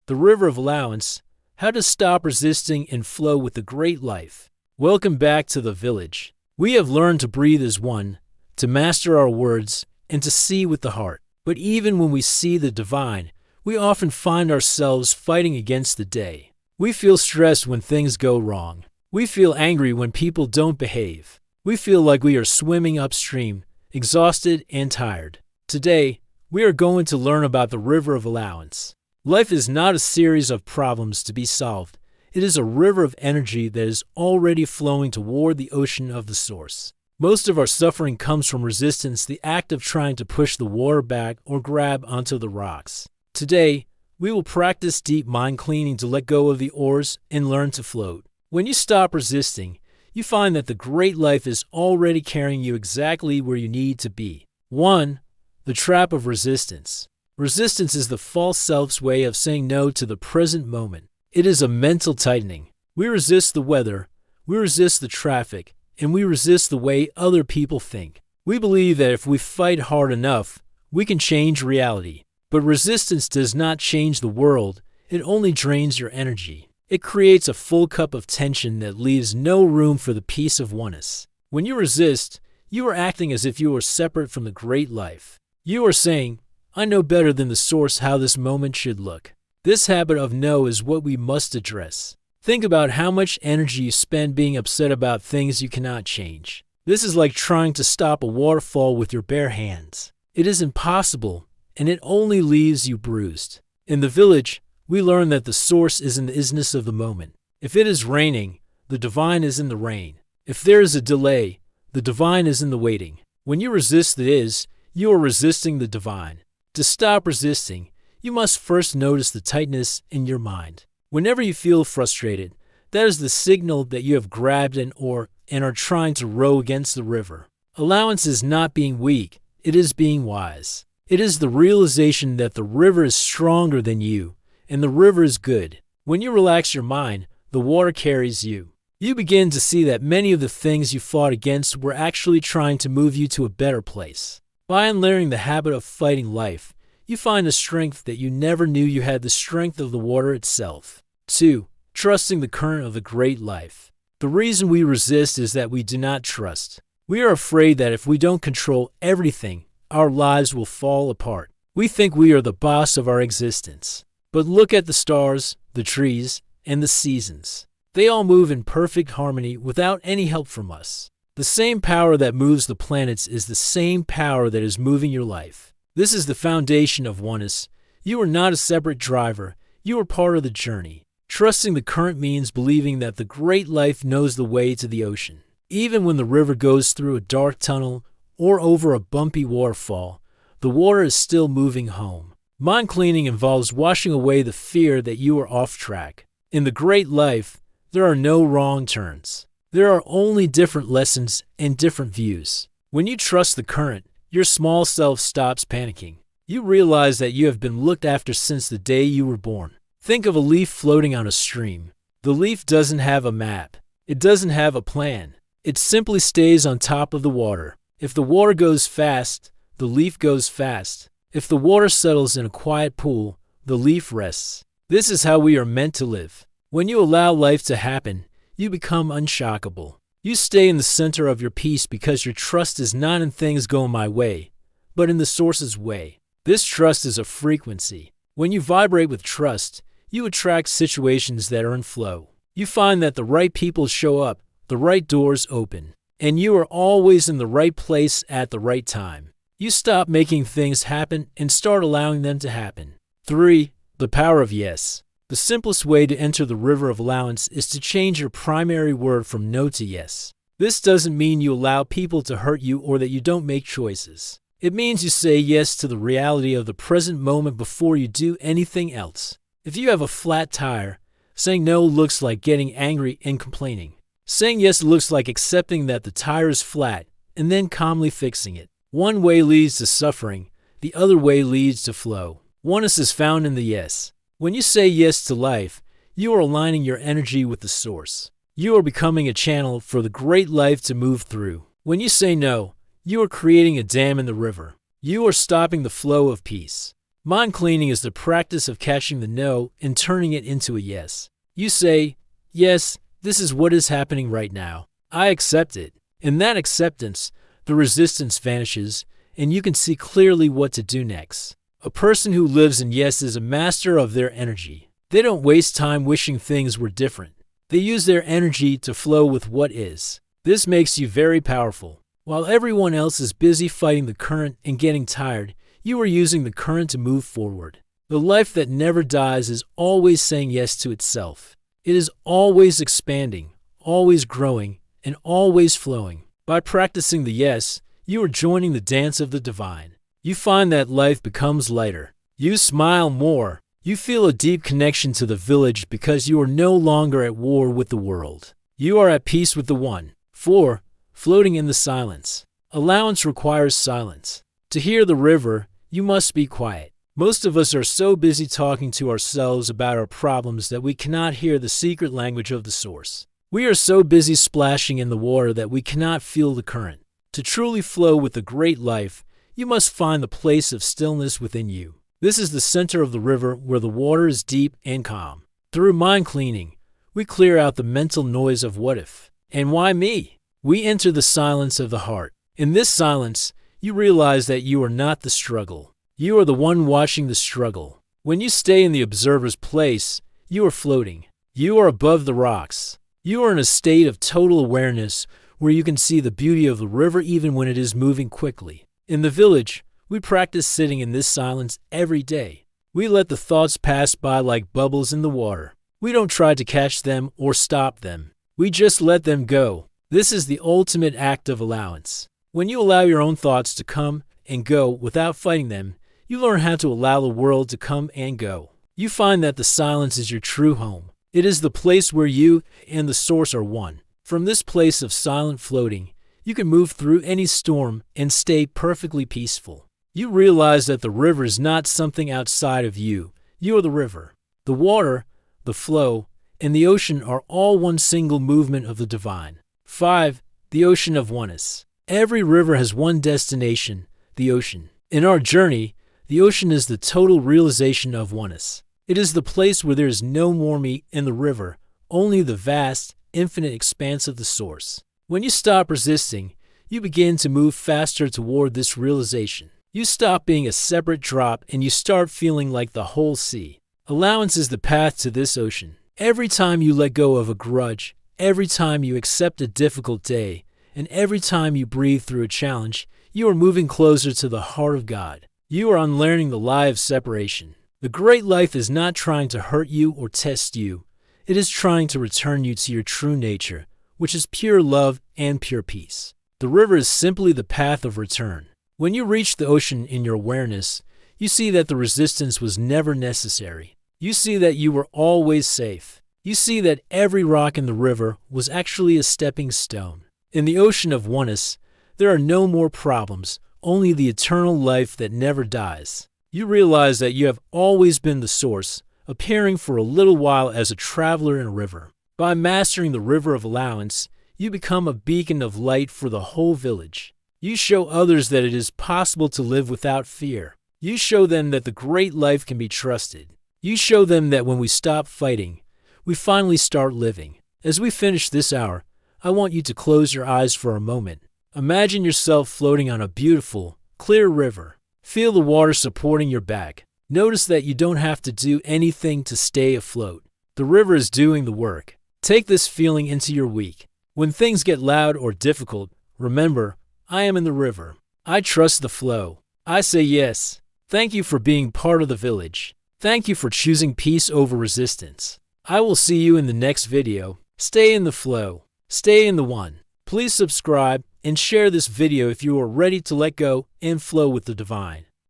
The River of Allowance, How to Stop Resisting and Flow with the Great Life. Welcome back to the village. We have learned to breathe as one, to master our words, and to see with the heart. But even when we see the divine, we often find ourselves fighting against the day. We feel stressed when things go wrong. We feel angry when people don't behave. We feel like we are swimming upstream, exhausted and tired. Today, we are going to learn about the River of Allowance. Life is not a series of problems to be solved. It is a river of energy that is already flowing toward the ocean of the source. Most of our suffering comes from resistance, the act of trying to push the water back or grab onto the rocks. Today, we will practice deep mind cleaning to let go of the oars and learn to float. When you stop resisting, you find that the great life is already carrying you exactly where you need to be. 1. The trap of resistance. Resistance is the false self's way of saying no to the present moment. It is a mental tightening. We resist the weather, we resist the traffic, and we resist the way other people think. We believe that if we fight hard enough, we can change reality. But resistance does not change the world, it only drains your energy. It creates a full cup of tension that leaves no room for the peace of oneness. When you resist, you are acting as if you were separate from the great life. You are saying, I know better than the source how this moment should look. This habit of no is what we must address. Think about how much energy you spend being upset about things you cannot change. This is like trying to stop a waterfall with your bare hands. It is impossible, and it only leaves you bruised. In the village, we learn that the source is in the isness of the moment. If it is raining, the divine is in the rain. If there is a delay, the divine is in the waiting. When you resist the is, you are resisting the divine. To stop resisting, you must first notice the tightness in your mind. Whenever you feel frustrated, that is the signal that you have grabbed an oar and are trying to row against the river. Allowance is not being weak, it is being wise. It is the realization that the river is stronger than you, and the river is good. When you relax your mind, the water carries you. You begin to see that many of the things you fought against were actually trying to move you to a better place. By unlearning the habit of fighting life, you find a strength that you never knew you had, the strength of the water itself. 2. Trusting the current of the great life. The reason we resist is that we do not trust. We are afraid that if we don't control everything, our lives will fall apart. We think we are the boss of our existence. But look at the stars, the trees, and the seasons. They all move in perfect harmony without any help from us. The same power that moves the planets is the same power that is moving your life. This is the foundation of oneness. You are not a separate driver. You are part of the journey. Trusting the current means believing that the great life knows the way to the ocean. Even when the river goes through a dark tunnel or over a bumpy waterfall, the water is still moving home. Mind cleaning involves washing away the fear that you are off track. In the great life, there are no wrong turns. There are only different lessons and different views. When you trust the current, your small self stops panicking. You realize that you have been looked after since the day you were born. Think of a leaf floating on a stream. The leaf doesn't have a map. It doesn't have a plan. It simply stays on top of the water. If the water goes fast, the leaf goes fast. If the water settles in a quiet pool, the leaf rests. This is how we are meant to live. When you allow life to happen, you become unshockable. You stay in the center of your peace because your trust is not in things going my way, but in the source's way. This trust is a frequency. When you vibrate with trust, you attract situations that are in flow. You find that the right people show up, the right doors open, and you are always in the right place at the right time. You stop making things happen and start allowing them to happen. 3. The power of yes. The simplest way to enter the River of Allowance is to change your primary word from no to yes. This doesn't mean you allow people to hurt you or that you don't make choices. It means you say yes to the reality of the present moment before you do anything else. If you have a flat tire, saying no looks like getting angry and complaining. Saying yes looks like accepting that the tire is flat and then calmly fixing it. One way leads to suffering, the other way leads to flow. Oneness is found in the yes. When you say yes to life, you are aligning your energy with the source. You are becoming a channel for the great life to move through. When you say no, you are creating a dam in the river. You are stopping the flow of peace. Mind cleaning is the practice of catching the no and turning it into a yes. You say, yes, this is what is happening right now. I accept it. In that acceptance, the resistance vanishes, and you can see clearly what to do next. A person who lives in yes is a master of their energy. They don't waste time wishing things were different. They use their energy to flow with what is. This makes you very powerful. While everyone else is busy fighting the current and getting tired, you are using the current to move forward. The life that never dies is always saying yes to itself. It is always expanding, always growing, and always flowing. By practicing the yes, you are joining the dance of the divine. You find that life becomes lighter. You smile more. You feel a deep connection to the village because you are no longer at war with the world. You are at peace with the One. 4. Floating in the silence. Allowance requires silence. To hear the river, you must be quiet. Most of us are so busy talking to ourselves about our problems that we cannot hear the secret language of the source. We are so busy splashing in the water that we cannot feel the current. To truly flow with the great life, you must find the place of stillness within you. This is the center of the river where the water is deep and calm. Through mind cleaning, we clear out the mental noise of what if and why me. We enter the silence of the heart. In this silence, you realize that you are not the struggle. You are the one watching the struggle. When you stay in the observer's place, you are floating. You are above the rocks. You are in a state of total awareness where you can see the beauty of the river even when it is moving quickly. In the village, we practice sitting in this silence every day. We let the thoughts pass by like bubbles in the water. We don't try to catch them or stop them. We just let them go. This is the ultimate act of allowance. When you allow your own thoughts to come and go without fighting them, you learn how to allow the world to come and go. You find that the silence is your true home. It is the place where you and the source are one. From this place of silent floating, you can move through any storm and stay perfectly peaceful. You realize that the river is not something outside of you. You are the river. The water, the flow, and the ocean are all one single movement of the divine. 5. The ocean of oneness. Every river has one destination, the ocean. In our journey, the ocean is the total realization of oneness. It is the place where there is no more me in the river, only the vast, infinite expanse of the source. When you stop resisting, you begin to move faster toward this realization. You stop being a separate drop and you start feeling like the whole sea. Allowance is the path to this ocean. Every time you let go of a grudge, every time you accept a difficult day, and every time you breathe through a challenge, you are moving closer to the heart of God. You are unlearning the lie of separation. The great life is not trying to hurt you or test you. It is trying to return you to your true nature, which is pure love and pure peace. The river is simply the path of return. When you reach the ocean in your awareness, you see that the resistance was never necessary. You see that you were always safe. You see that every rock in the river was actually a stepping stone. In the ocean of oneness, there are no more problems, only the eternal life that never dies. You realize that you have always been the source, appearing for a little while as a traveler in a river. By mastering the River of Allowance, you become a beacon of light for the whole village. You show others that it is possible to live without fear. You show them that the great life can be trusted. You show them that when we stop fighting, we finally start living. As we finish this hour, I want you to close your eyes for a moment. Imagine yourself floating on a beautiful, clear river. Feel the water supporting your back. Notice that you don't have to do anything to stay afloat. The river is doing the work. Take this feeling into your week. When things get loud or difficult, remember, I am in the river. I trust the flow. I say yes. Thank you for being part of the village. Thank you for choosing peace over resistance. I will see you in the next video. Stay in the flow. Stay in the one. Please subscribe and share this video if you are ready to let go and flow with the divine.